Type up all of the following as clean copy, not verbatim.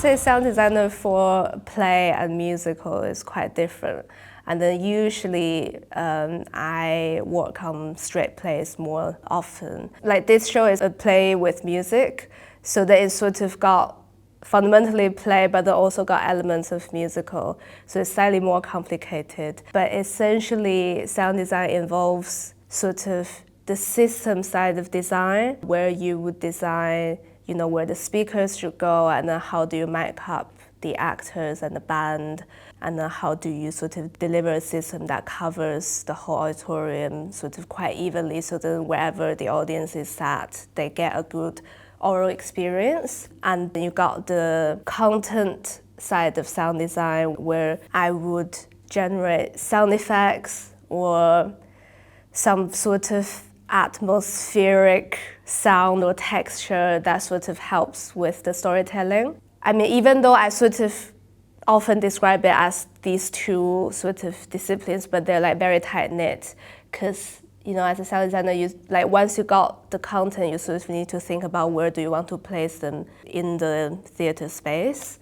say sound designer for play and musical is quite different. And then usually I work on straight plays more often. Like this show is a play with music, so that it's sort of got fundamentally play, but it also got elements of musical. So it's slightly more complicated. But essentially, sound design involves sort of the system side of design, where you would design, where the speakers should go, and then how do you mic up the actors and the band, and then how do you sort of deliver a system that covers the whole auditorium sort of quite evenly, so that wherever the audience is sat, they get a good oral experience. And then you got the content side of sound design, where I would generate sound effects or some sort of atmospheric sound or texture that sort of helps with the storytelling. I mean, even though I sort of often describe it as these two sort of disciplines, but they're like very tight-knit, because as a sound designer, once you got the content, you sort of need to think about where do you want to place them in the theater space.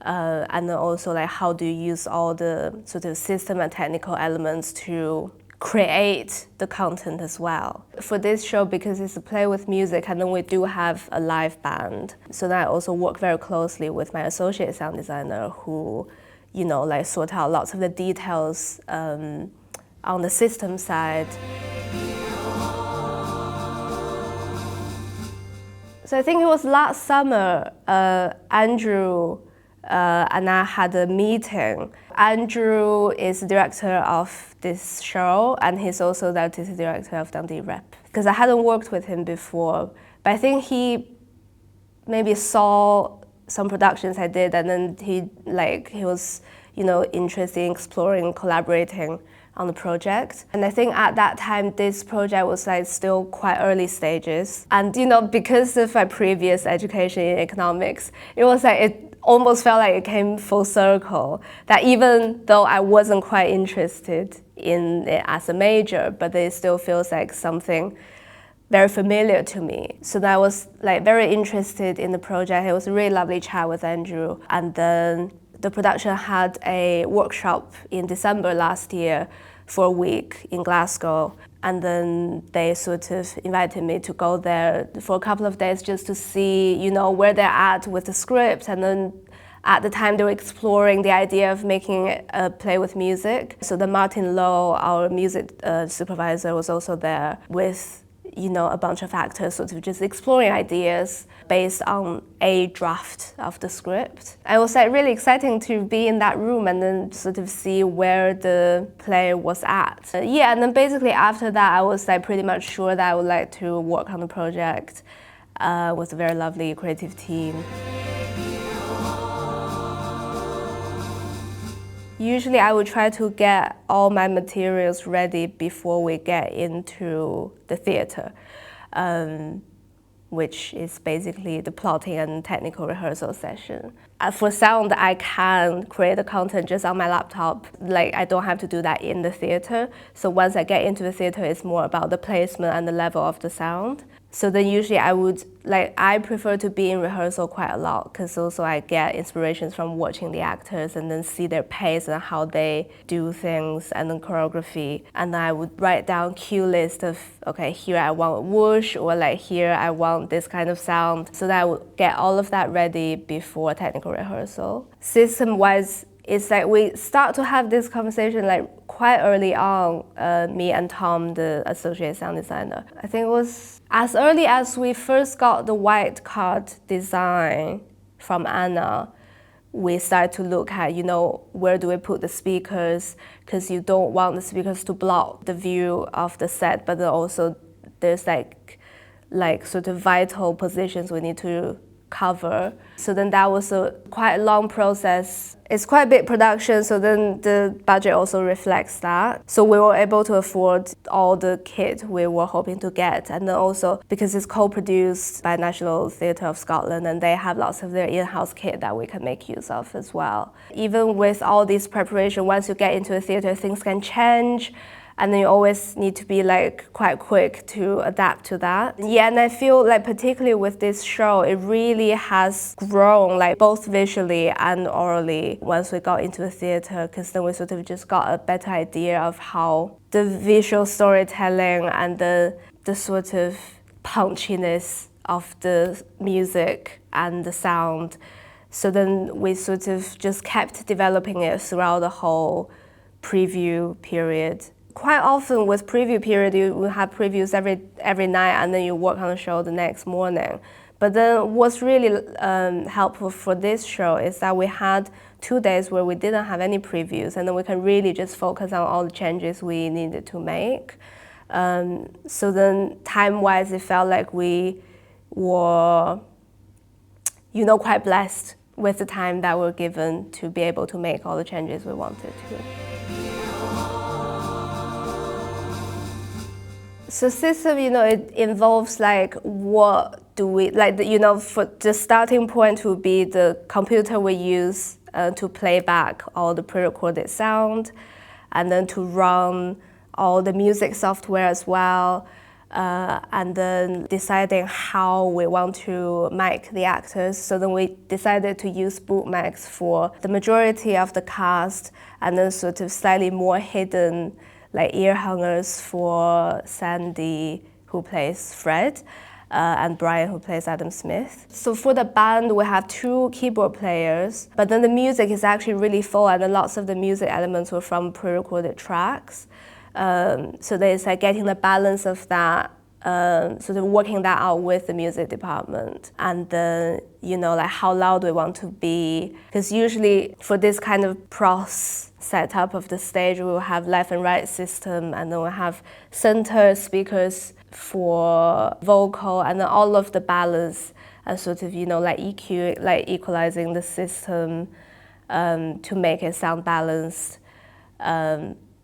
And then also how do you use all the sort of system and technical elements to create the content as well. For this show, because it's a play with music, and then we do have a live band, so then I also work very closely with my associate sound designer who, sort out lots of the details on the system side. So I think it was last summer, Andrew and I had a meeting. Andrew is the director of this show, and he's also the artistic director of Dundee Rep. Because I hadn't worked with him before, but I think he maybe saw some productions I did, and then he was, interested in exploring, collaborating on the project. And I think at that time, this project was still quite early stages. And because of my previous education in economics, it was it almost felt like it came full circle, that even though I wasn't quite interested in it as a major, but it still feels like something very familiar to me. So I was very interested in the project. It was a really lovely chat with Andrew. And then the production had a workshop in December last year for a week in Glasgow. And then they sort of invited me to go there for a couple of days just to see, where they're at with the script. And then at the time, they were exploring the idea of making a play with music. So then Martin Lowe, our music supervisor, was also there with, a bunch of actors sort of just exploring ideas based on a draft of the script. It was really exciting to be in that room and then sort of see where the play was at. And then basically after that, I was pretty much sure that I would like to work on the project with a very lovely creative team. Usually I would try to get all my materials ready before we get into the theater, which is basically the plotting and technical rehearsal session. For sound, I can create the content just on my laptop. I don't have to do that in the theater. So once I get into the theater, it's more about the placement and the level of the sound. So then usually I prefer to be in rehearsal quite a lot, because also I get inspirations from watching the actors and then see their pace and how they do things and then choreography. And then I would write down cue list of, okay, here I want whoosh, or here I want this kind of sound. So that I would get all of that ready before technical rehearsal. System-wise, it's we start to have this conversation quite early on, me and Tom, the associate sound designer. I think it was as early as we first got the white card design from Anna, we started to look at, where do we put the speakers, because you don't want the speakers to block the view of the set, but then also there's sort of vital positions we need to cover. So then that was quite a long process. It's quite a big production, so then the budget also reflects that. So we were able to afford all the kit we were hoping to get. And then also, because it's co-produced by National Theatre of Scotland, and they have lots of their in-house kit that we can make use of as well. Even with all this preparation, once you get into a theatre, things can change. And then you always need to be like quite quick to adapt to that. Yeah, and I feel like particularly with this show, it really has grown like both visually and orally once we got into the theatre, because then we sort of just got a better idea of how the visual storytelling and the sort of punchiness of the music and the sound. So then we sort of just kept developing it throughout the whole preview period. Quite often with preview period, you will have previews every night and then you work on the show the next morning. But then what's really helpful for this show is that we had 2 days where we didn't have any previews, and then we can really just focus on all the changes we needed to make. So then time-wise, it felt like we were, quite blessed with the time that we're given to be able to make all the changes we wanted to. So system, it involves like what do we, like, for the starting point would be the computer we use to play back all the pre-recorded sound, and then to run all the music software as well, and then deciding how we want to mic the actors. So then we decided to use boot mics for the majority of the cast, and then sort of slightly more hidden like ear hangers for Sandy, who plays Fred, and Brian, who plays Adam Smith. So for the band, we have 2 keyboard players, but then the music is actually really full, and lots of the music elements were from pre-recorded tracks. So there's like getting the balance of that, sort of working that out with the music department, and then like how loud we want to be, because usually for this kind of pros setup of the stage, we will have left and right system, and then we'll have center speakers for vocal, and then all of the balance and sort of like EQ, like equalizing the system to make it sound balanced.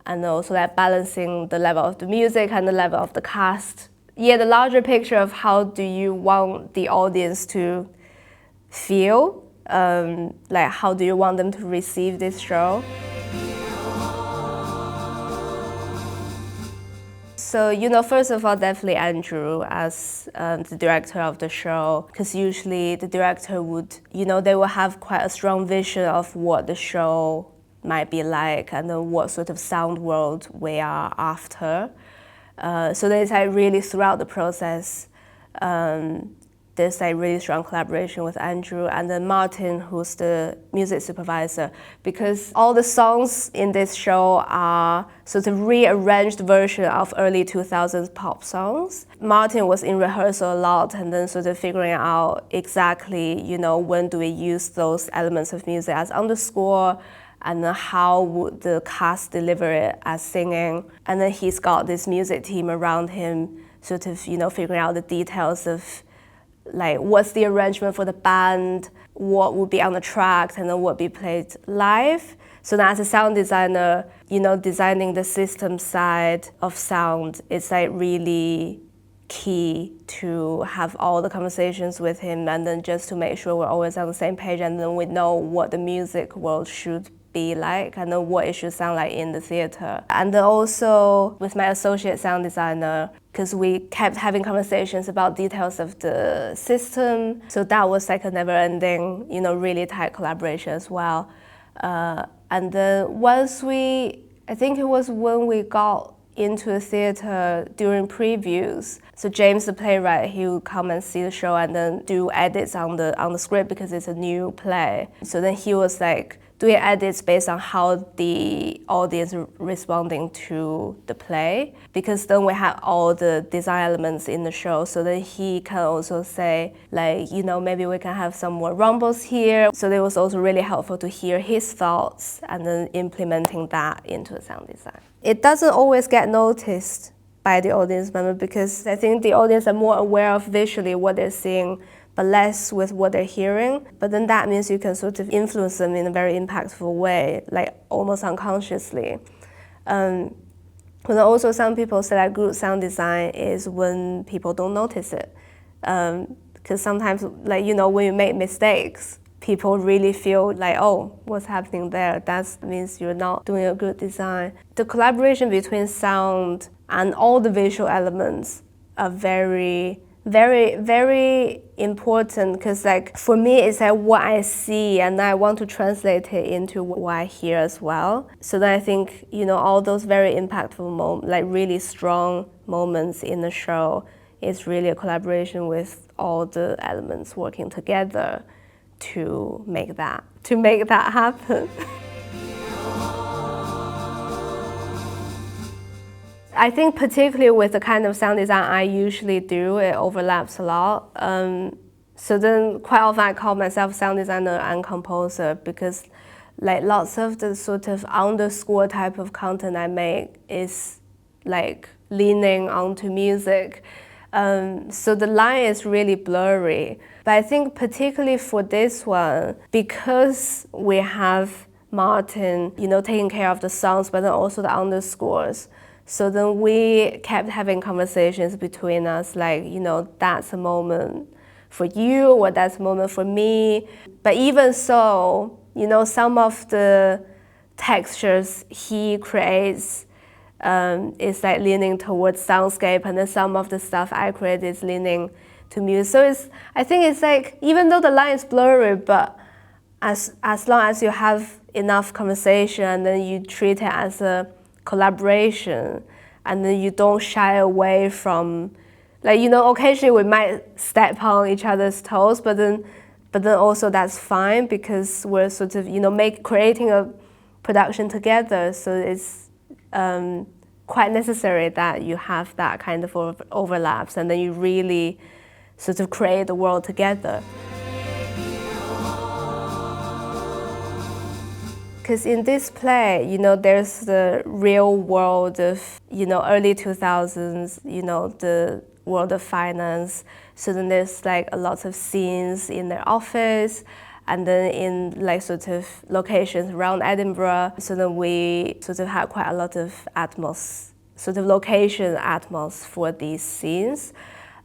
And also like balancing the level of the music and the level of the cast. Yeah, the larger picture of how do you want the audience to feel, like how do you want them to receive this show. So, first of all, definitely Andrew as the director of the show, because usually the director would, they will have quite a strong vision of what the show might be like and then what sort of sound world we are after. So there's like really throughout the process, there's like really strong collaboration with Andrew, and then Martin, who's the music supervisor, because all the songs in this show are sort of rearranged version of early 2000s pop songs. Martin was in rehearsal a lot and then sort of figuring out exactly, when do we use those elements of music as underscore, and then how would the cast deliver it as singing. And then he's got this music team around him, sort of, figuring out the details of like what's the arrangement for the band, what would be on the tracks, and then what would be played live. So then as a sound designer, designing the system side of sound is like really key to have all the conversations with him, and then just to make sure we're always on the same page, and then we know what the music world should be like and then what it should sound like in the theatre. And then also with my associate sound designer, because we kept having conversations about details of the system. So that was like a never-ending, really tight collaboration as well. And then once I think it was when we got into the theatre during previews. So James, the playwright, he would come and see the show and then do edits on the script because it's a new play. So then he was like doing edits based on how the audience responding to the play, because then we had all the design elements in the show. So then he can also say like, maybe we can have some more rumbles here. So it was also really helpful to hear his thoughts and then implementing that into the sound design. It doesn't always get noticed by the audience member because I think the audience are more aware of visually what they're seeing, but less with what they're hearing. But then that means you can sort of influence them in a very impactful way, like almost unconsciously. But then also some people say that good sound design is when people don't notice it. Because sometimes, like, when you make mistakes, people really feel like, oh, what's happening there? That means you're not doing a good design. The collaboration between sound and all the visual elements are very, very, very important, because like for me, it's like what I see and I want to translate it into what I hear as well. So then I think, all those very impactful moments, like really strong moments in the show, is really a collaboration with all the elements working together to make that happen. I think particularly with the kind of sound design I usually do, it overlaps a lot. So then quite often I call myself sound designer and composer, because like lots of the sort of underscore type of content I make is like leaning onto music. So the line is really blurry. But I think particularly for this one, because we have Martin, taking care of the songs, but then also the underscores. So then we kept having conversations between us, like, that's a moment for you, or that's a moment for me. But even so, some of the textures he creates is like leaning towards soundscape, and then some of the stuff I create is leaning to music. So I think it's like, even though the line is blurry, but as long as you have enough conversation and then you treat it as a collaboration, and then you don't shy away from, like, occasionally we might step on each other's toes, but then also that's fine, because we're sort of, creating a production together. So it's quite necessary that you have that kind of overlaps, and then you really sort of create the world together. Because in this play, there's the real world of, early 2000s, the world of finance. So then there's like a lot of scenes in their office, and then in like sort of locations around Edinburgh. So then we sort of had quite a lot of location atmos for these scenes.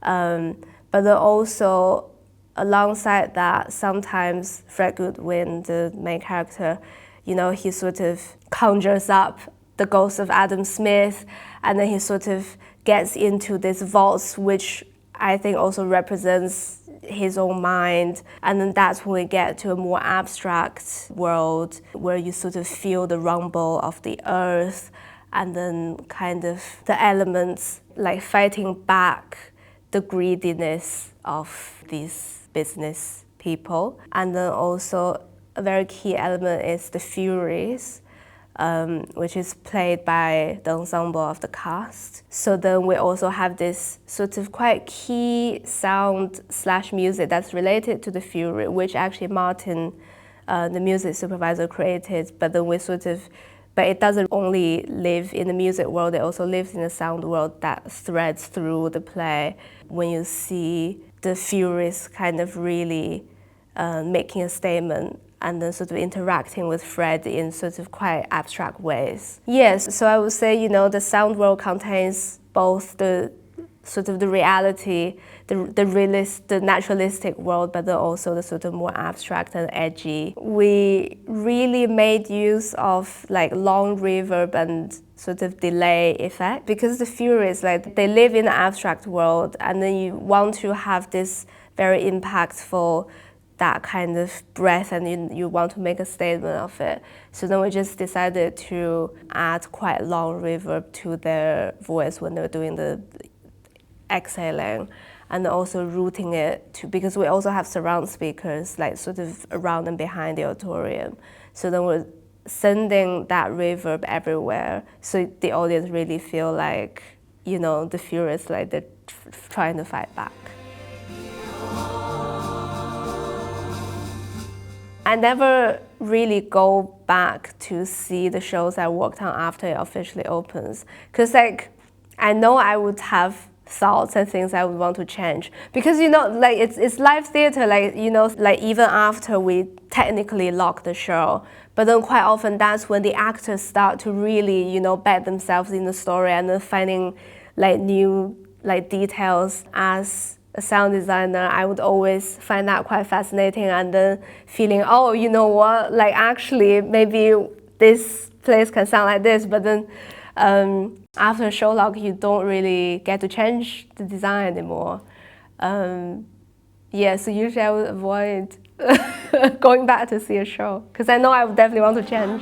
But then also alongside that, sometimes Fred Goodwin, the main character, he sort of conjures up the ghost of Adam Smith, and then he sort of gets into this vault, which I think also represents his own mind. And then that's when we get to a more abstract world, where you sort of feel the rumble of the earth, and then kind of the elements like fighting back the greediness of these business people. And then also a very key element is the furies, which is played by the ensemble of the cast. So then we also have this sort of quite key sound / music that's related to the fury, which actually Martin, the music supervisor, created. But then but it doesn't only live in the music world, it also lives in the sound world that threads through the play. When you see the furies kind of really making a statement, and then sort of interacting with Fred in sort of quite abstract ways. Yes, so I would say, the sound world contains both the sort of the reality, the naturalistic world, but then also the sort of more abstract and edgy. We really made use of like long reverb and sort of delay effect, because the furies, like, they live in the abstract world, and then you want to have this very impactful, that kind of breath, and you want to make a statement of it. So then we just decided to add quite long reverb to their voice when they're doing the exhaling, and also routing it to, because we also have surround speakers like sort of around and behind the auditorium. So then we're sending that reverb everywhere, so the audience really feel like, the furies, like they're trying to fight back. I never really go back to see the shows I worked on after it officially opens, because like, I know I would have thoughts and things I would want to change, because like it's live theater, like like even after we technically lock the show, but then quite often that's when the actors start to really bed themselves in the story, and then finding like new like details as a sound designer, I would always find that quite fascinating, and then feeling, oh, you know what, like actually maybe this place can sound like this, but then after Sherlock, you don't really get to change the design anymore. Yeah, so usually I would avoid going back to see a show, because I know I would definitely want to change.